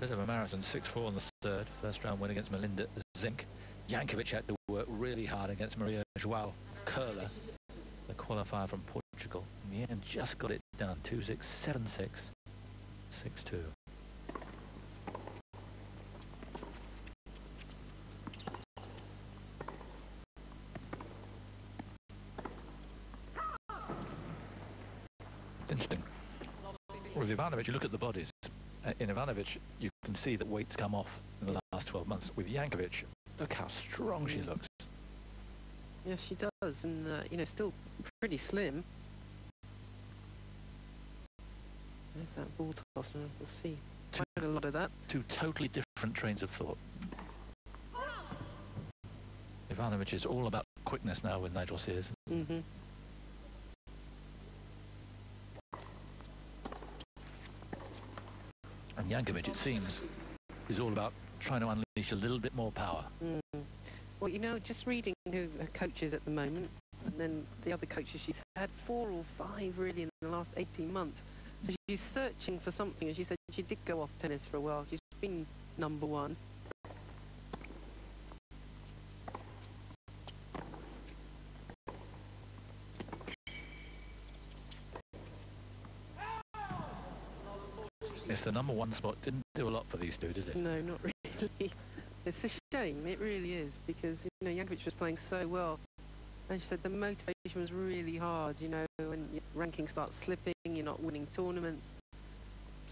Bit of a marathon, 6-4 on the third. First round win against Melinda Zink. Jankovic had to work really hard against Maria João Curler, the qualifier from Portugal. In the end, just got it done. 2-6, 7-6, 6-2. Interesting. With Ivanovic, you look at the bodies. In Ivanovic, you can see that weight's come off in the last 12 months. With Jankovic, look how strong she looks. Yes, she does, and you know, still pretty slim. There's that ball toss, and we'll see quite a lot of that. Two totally different trains of thought. Ivanovic is all about quickness now with Nigel Sears. Mm-hmm. And Jankovic, it seems, is all about trying to unleash a little bit more power. Mm. Well, you know, just reading who her coach is at the moment, and then the other coaches she's had, 4 or 5 really in the last 18 months. So she's searching for something, and she said she did go off tennis for a while. She's been number 1. Yes, the number 1 spot didn't do a lot for these two, did it? No, not really. It's a shame, it really is, because, you know, Jankovic was playing so well. And she said the motivation was really hard, you know, when your ranking starts slipping, you're not winning tournaments.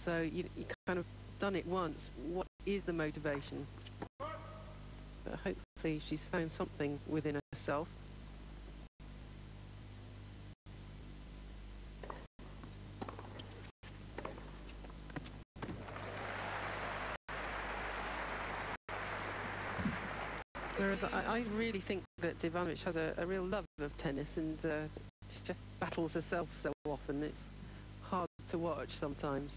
So you kind of done it once. What is the motivation? But hopefully she's found something within herself. Whereas I really think that Ivanovic has a real love of tennis, and she just battles herself so often. It's hard to watch sometimes.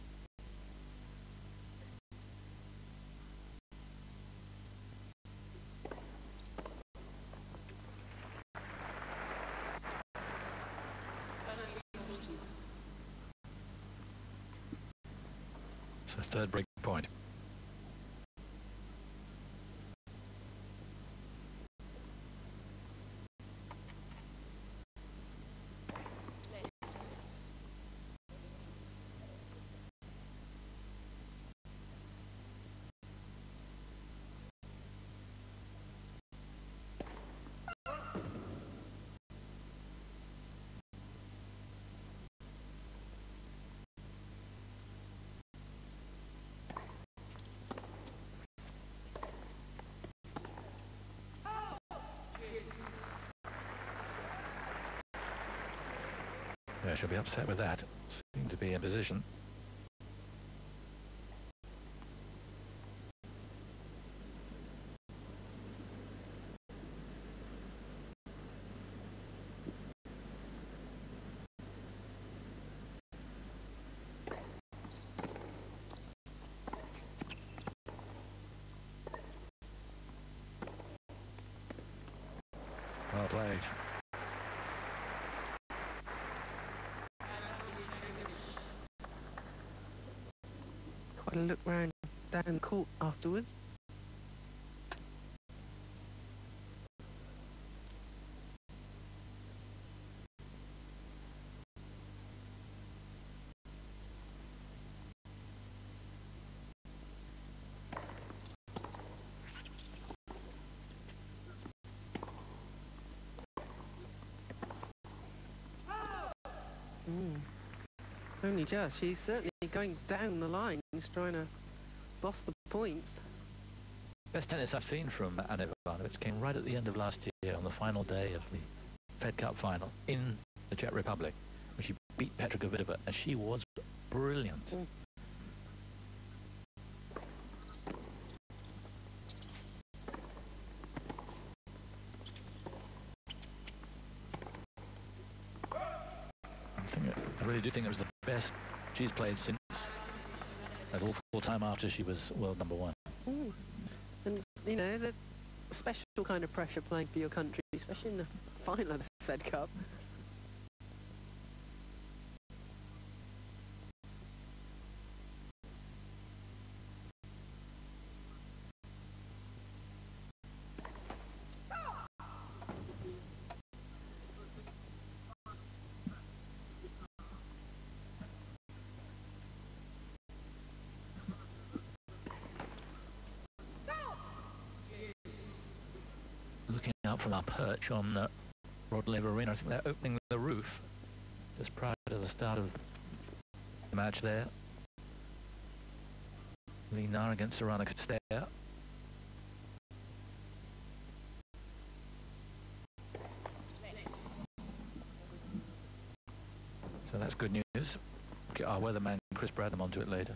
So third break point. Yeah, she'll be upset with that. Seem to be in position. Well played. Quite a look round down court afterwards. Only just. She's certainly going down the line. She's trying to boss the points. Best tennis I've seen from Anna Ivanovic came right at the end of last year on the final day of the Fed Cup final in the Czech Republic, where she beat Petra Kvitova, and she was brilliant. I really do think it was the best she's played since at all full-time after she was world number 1. And, you know, the special kind of pressure playing for your country, especially in the final of the Fed Cup. out from our perch on Rod Laver Arena. I think they're opening the roof just prior to the start of the match there. Lee Na against Sarana Kastaya. So that's good news. Get our weatherman Chris Bradham onto it later.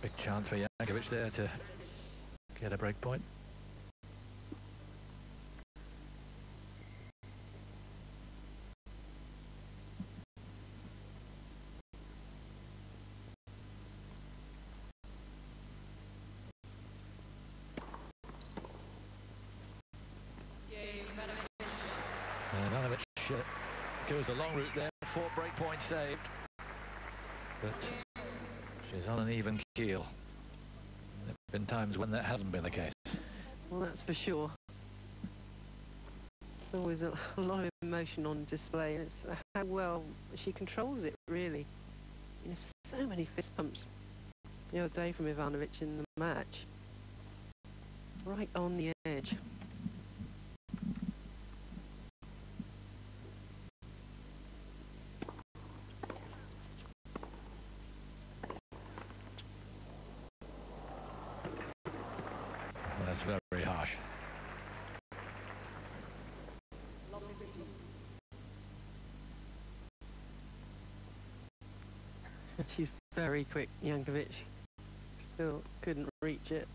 Big chance for Jankovic there to get a break point. Ivanovic goes the long route there, 4 break points saved. But she's on an even keel. There have been times when that hasn't been the case. Well, that's for sure. There's always a lot of emotion on display, and it's how well she controls it, really. You know, so many fist pumps the other day from Ivanovic in the match. Right on the edge. That's very harsh. She's very quick, Jankovic. Still couldn't reach it.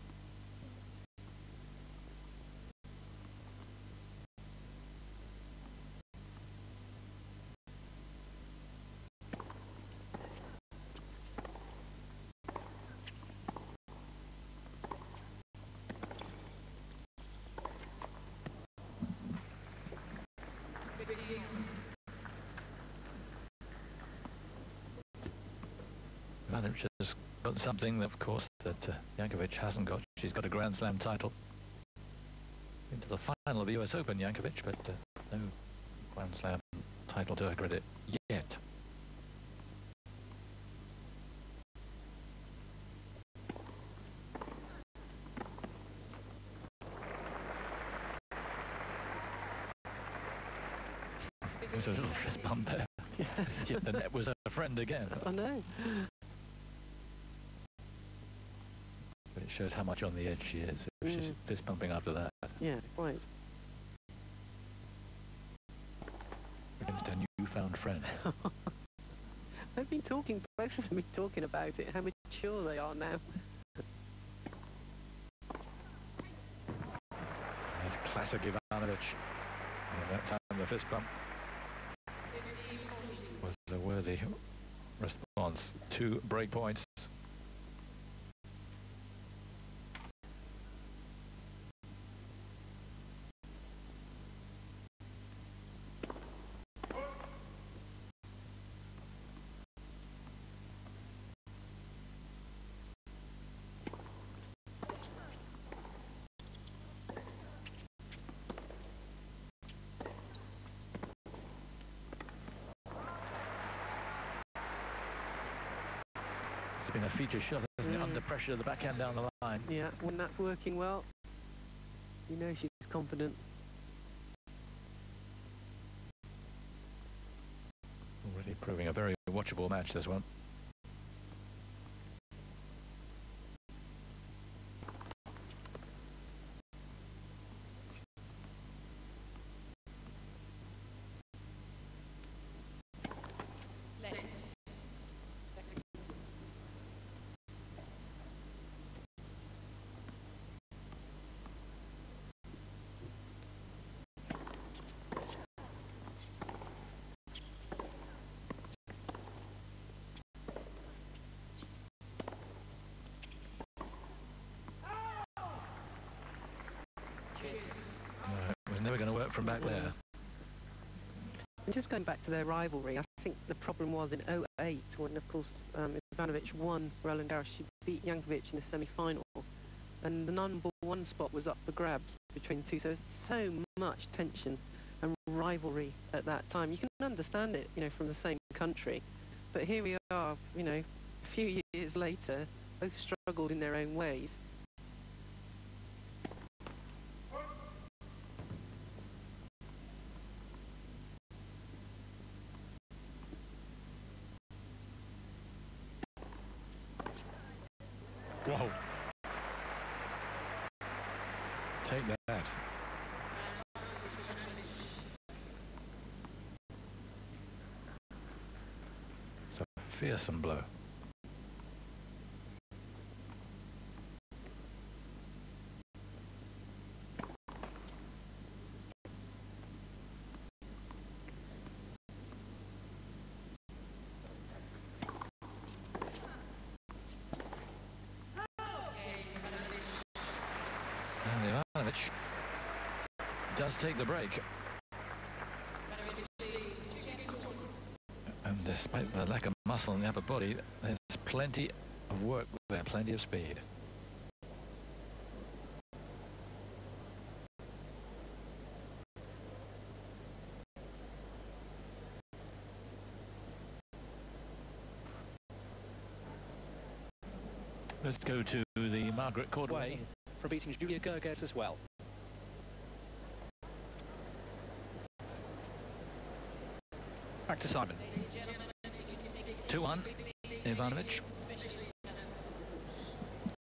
Ivanovic has got something, of course, that Jankovic hasn't got. She's got a Grand Slam title. Into the final of the US Open, Jankovic, but no Grand Slam title to her credit yet. There's a little fist bump there. Yes. The net was her friend again. I know. But it shows how much on the edge she is. She's fist pumping after that. Yeah, quite. Against her newfound friend. They've been talking, both of them have been talking about it, how mature they are now. That's classic Ivanovic. And that time the fist bump was a worthy response. 2 break points. Been a feature shot, hasn't it? Under pressure, the backhand down the line. Yeah, when that's working well, you know she's confident. Already proving a very watchable match, this one. Never going to work from back there. And just going back to their rivalry, I think the problem was in '08 when, of course, Ivanovic won Roland Garros. She beat Jankovic in the semi-final, and the non-ball pt1 spot was up for grabs between the two, so so much tension and rivalry at that time. You can understand it, you know, from the same country, but here we are, you know, a few years later, both struggled in their own ways. Whoa. Take that. It's a fearsome blow. And Ivanovic does take the break. And despite the lack of muscle in the upper body, there's plenty of work there, plenty of speed. Let's go to the Margaret Court way from beating Julia Gerges as well. Back to Simon. 2-1, Ivanovic.